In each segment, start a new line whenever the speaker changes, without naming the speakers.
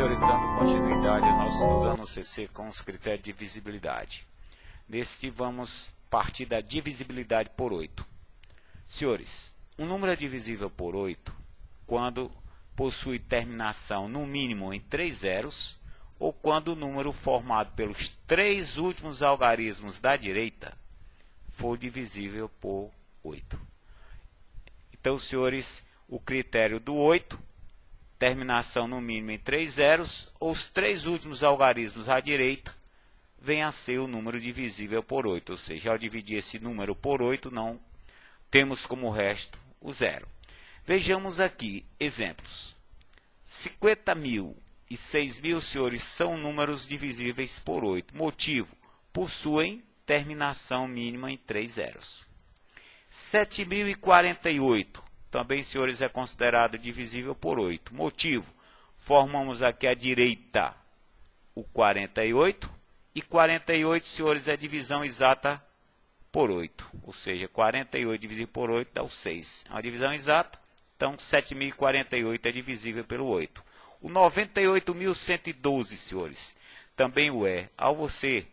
Senhores, dando continuidade ao nosso estudo da NCC com os critérios de divisibilidade. Neste vamos partir da divisibilidade por 8. Senhores, um número é divisível por 8 quando possui terminação no mínimo em 3 zeros ou quando o número formado pelos 3 últimos algarismos da direita for divisível por 8. Então, senhores, o critério do 8, terminação no mínimo em 3 zeros, ou os 3 últimos algarismos à direita, vem a ser o número divisível por 8. Ou seja, ao dividir esse número por 8, não temos como resto o zero. Vejamos aqui exemplos. 50.000 e 6.000, senhores, são números divisíveis por 8. Motivo: possuem terminação mínima em 3 zeros. 7.048, também, senhores, é considerado divisível por 8. Motivo: formamos aqui à direita o 48, e 48, senhores, é divisão exata por 8. Ou seja, 48 dividido por 8 dá o 6. É uma divisão exata, então 7.048 é divisível pelo 8. O 98.112, senhores, também o é. Ao você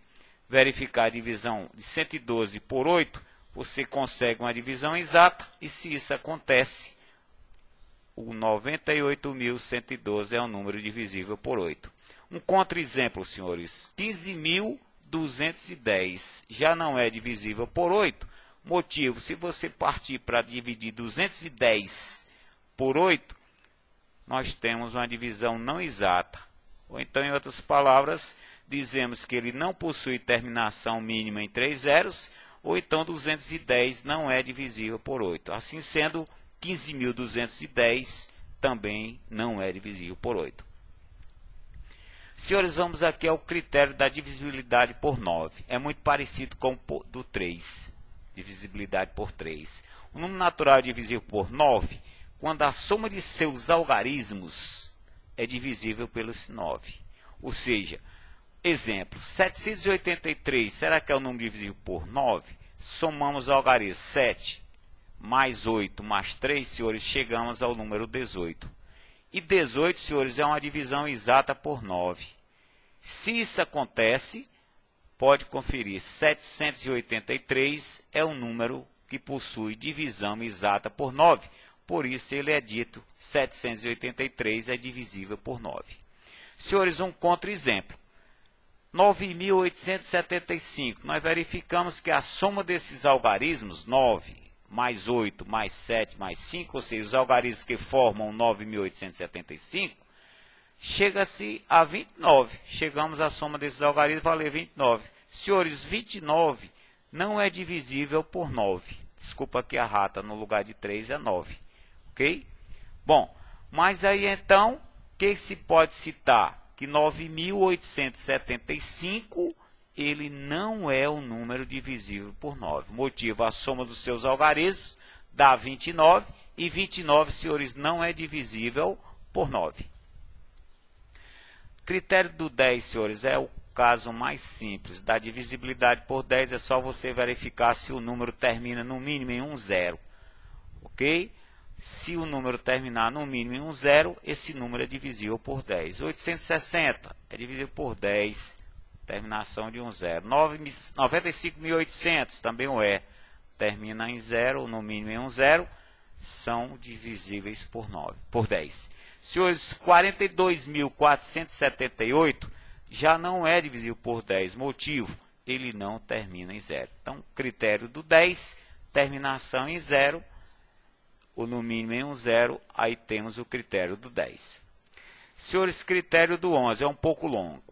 verificar a divisão de 112 por 8, você consegue uma divisão exata, e se isso acontece, o 98.112 é um número divisível por 8. Um contra-exemplo, senhores, 15.210 já não é divisível por 8. Motivo: se você partir para dividir 210 por 8, nós temos uma divisão não exata. Ou então, em outras palavras, dizemos que ele não possui terminação mínima em 3 zeros, ou então 210 não é divisível por 8. Assim sendo, 15.210 também não é divisível por 8. Senhores, vamos aqui ao critério da divisibilidade por 9. É muito parecido com o do 3, divisibilidade por 3. O número natural é divisível por 9 quando a soma de seus algarismos é divisível pelos 9. Ou seja, exemplo, 783, será que é o número divisível por 9? Somamos o algarismo 7 mais 8 mais 3, senhores, chegamos ao número 18. E 18, senhores, é uma divisão exata por 9. Se isso acontece, pode conferir, 783 é um número que possui divisão exata por 9. Por isso ele é dito 783 é divisível por 9. Senhores, um contra-exemplo. 9.875, nós verificamos que a soma desses algarismos, 9 mais 8 mais 7 mais 5, ou seja, os algarismos que formam 9.875, chega-se a 29. Chegamos à soma desses algarismos, valer 29. Senhores, 29 não é divisível por 9. Desculpa aqui a rata, no lugar de 3 é 9. Ok? Bom, mas aí então, o que se pode citar? Que 9.875, ele não é um número divisível por 9. Motivo: a soma dos seus algarismos dá 29, e 29, senhores, não é divisível por 9. Critério do 10, senhores, é o caso mais simples. Da divisibilidade por 10 é só você verificar se o número termina no mínimo em um zero. Ok? Se o número terminar no mínimo em um zero, esse número é divisível por 10. 860 é divisível por 10, terminação de um zero. 95.800 também o é, termina em zero, no mínimo em um zero, são divisíveis por 10. Senhores, 42.478 já não é divisível por 10. Motivo: ele não termina em zero. Então, critério do 10, terminação em zero, ou no mínimo em um zero, aí temos o critério do 10. Senhores, critério do 11 é um pouco longo.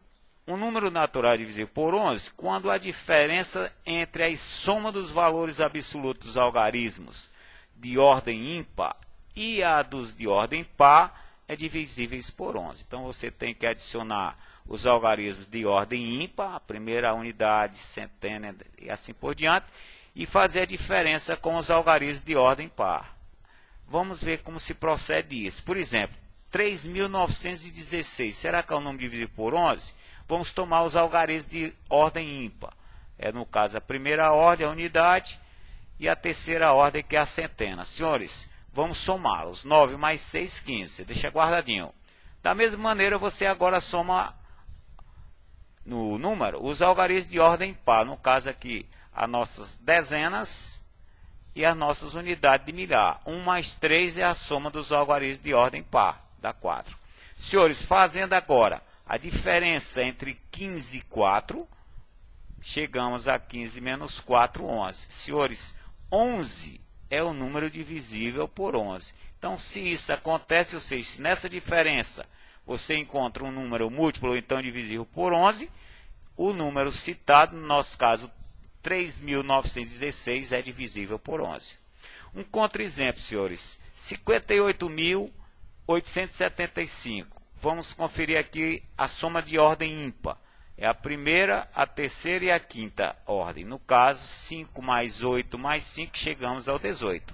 Um número natural é divisível por 11 quando a diferença entre a soma dos valores absolutos dos algarismos de ordem ímpar e a dos de ordem par é divisíveis por 11. Então, você tem que adicionar os algarismos de ordem ímpar, a primeira unidade, centena e assim por diante, e fazer a diferença com os algarismos de ordem par. Vamos ver como se procede isso. Por exemplo, 3.916, será que é um número dividido por 11? Vamos tomar os algarismos de ordem ímpar. É, no caso, a primeira ordem, a unidade, e a terceira ordem, que é a centena. Senhores, vamos somá-los. 9 mais 6, 15. Deixa guardadinho. Da mesma maneira, você agora soma no número os algarismos de ordem par. No caso aqui, as nossas dezenas e as nossas unidades de milhar. 1 mais 3 é a soma dos algarismos de ordem par, dá 4. Senhores, fazendo agora a diferença entre 15 e 4, chegamos a 15 menos 4, 11. Senhores, 11 é o número divisível por 11. Então, se isso acontece, ou seja, se nessa diferença você encontra um número múltiplo, ou então divisível por 11, o número citado, no nosso caso, 3.916, é divisível por 11. Um contra-exemplo, senhores, 58.875. Vamos conferir aqui a soma de ordem ímpar. É a primeira, a terceira e a quinta ordem. No caso, 5 mais 8 mais 5, chegamos ao 18.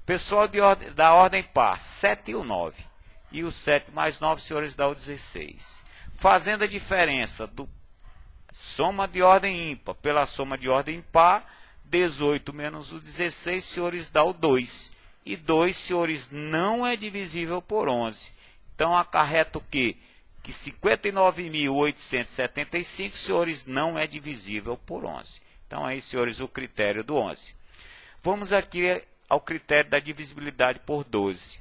Pessoal da ordem par, 7 e o 9. E o 7 mais 9, senhores, dá o 16. Fazendo a diferença do soma de ordem ímpar pela soma de ordem par, 18 menos o 16, senhores, dá o 2. E 2, senhores, não é divisível por 11. Então, acarreta o quê? Que 59.875, senhores, não é divisível por 11. Então, aí, senhores, o critério do 11. Vamos aqui ao critério da divisibilidade por 12.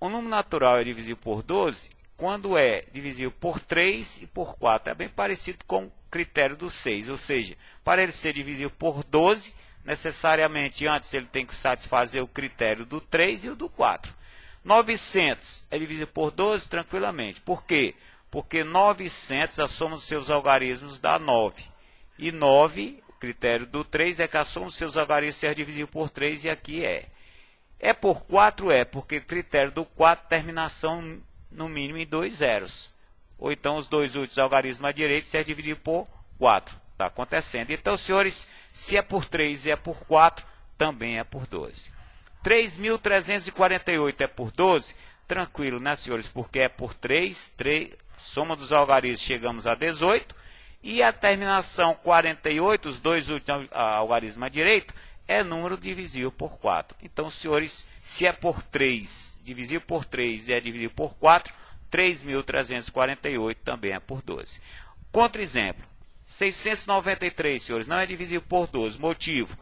O número natural é divisível por 12 quando é divisível por 3 e por 4. É bem parecido com o critério do 6. Ou seja, para ele ser divisível por 12, necessariamente antes ele tem que satisfazer o critério do 3 e o do 4. 900 é divisível por 12 tranquilamente. Por quê? Porque 900, a soma dos seus algarismos dá 9. E 9, o critério do 3 é que a soma dos seus algarismos seja divisível por 3, e aqui é. É por 4? É, porque o critério do 4, terminação no mínimo em 2 zeros. Ou então os dois últimos algarismos à direita ser dividido por 4. Está acontecendo. Então, senhores, se é por 3 e é por 4, também é por 12. 3.348 é por 12? Tranquilo, né, senhores? Porque é por 3, soma dos algarismos, chegamos a 18. E a terminação 48, os dois últimos algarismos à direita, é número divisível por 4. Então, senhores, se é por 3, divisível por 3 e é divisível por 4, 3.348 também é por 12. Contra-exemplo, 693, senhores, não é divisível por 12. Motivo,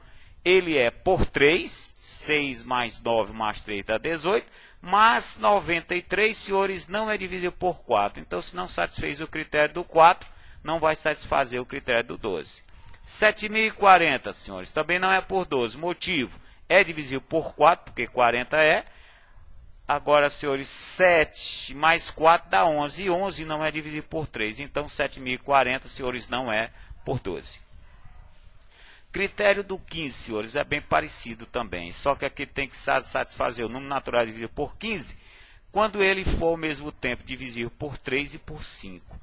ele é por 3, 6 mais 9 mais 3 dá 18, mas 93, senhores, não é divisível por 4. Então, se não satisfez o critério do 4, não vai satisfazer o critério do 12. 7.040, senhores, também não é por 12. Motivo, é divisível por 4, porque 40 é. Agora, senhores, 7 mais 4 dá 11, e 11 não é divisível por 3. Então, 7.040, senhores, não é por 12. Critério do 15, senhores, é bem parecido também, só que aqui tem que satisfazer o número natural dividido por 15, quando ele for ao mesmo tempo divisível por 3 e por 5.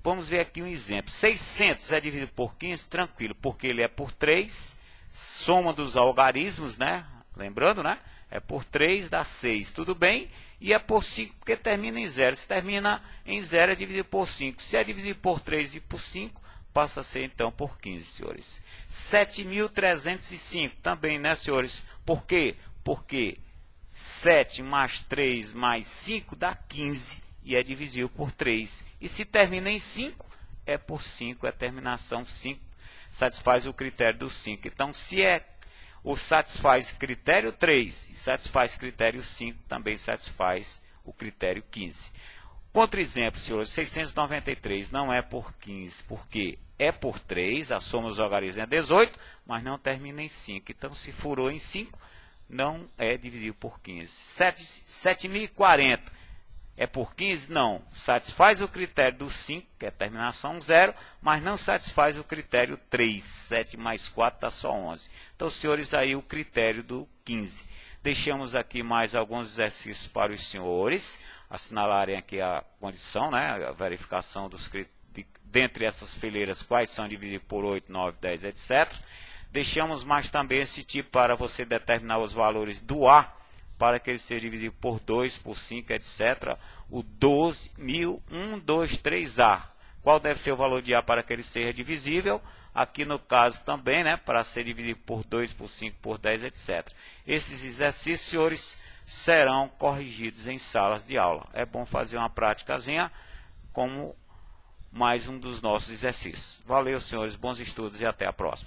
Vamos ver aqui um exemplo. 600 é dividido por 15, tranquilo, porque ele é por 3, soma dos algarismos, né? Lembrando, né? É por 3, dá 6, tudo bem? E é por 5, porque termina em 0. Se termina em 0, é dividido por 5. Se é dividido por 3 e por 5, passa a ser, então, por 15, senhores. 7.305, também, né, senhores? Por quê? Porque 7 mais 3 mais 5 dá 15, e é divisível por 3. E se termina em 5, é por 5, é terminação 5, satisfaz o critério do 5. Então, se é ou satisfaz critério 3 e satisfaz critério 5, também satisfaz o critério 15. Contra-exemplo, senhores, 693 não é por 15, porque é por 3, a soma dos algarismos é 18, mas não termina em 5. Então, se furou em 5, não é divisível por 15. 7.040 é por 15? Não. Satisfaz o critério do 5, que é terminação 0, mas não satisfaz o critério 3. 7 mais 4 dá só 11. Então, senhores, aí o critério do 15. Deixamos aqui mais alguns exercícios para os senhores assinalarem aqui a condição, né, a verificação dos dentre essas fileiras, quais são divididos por 8, 9, 10, etc. Deixamos mais também esse tipo para você determinar os valores do A, para que ele seja dividido por 2, por 5, etc. O 12.123A. Qual deve ser o valor de A para que ele seja divisível? Aqui no caso também, né, para ser dividido por 2, por 5, por 10, etc. Esses exercícios, senhores, serão corrigidos em salas de aula. É bom fazer uma práticazinha como mais um dos nossos exercícios. Valeu, senhores, bons estudos e até a próxima.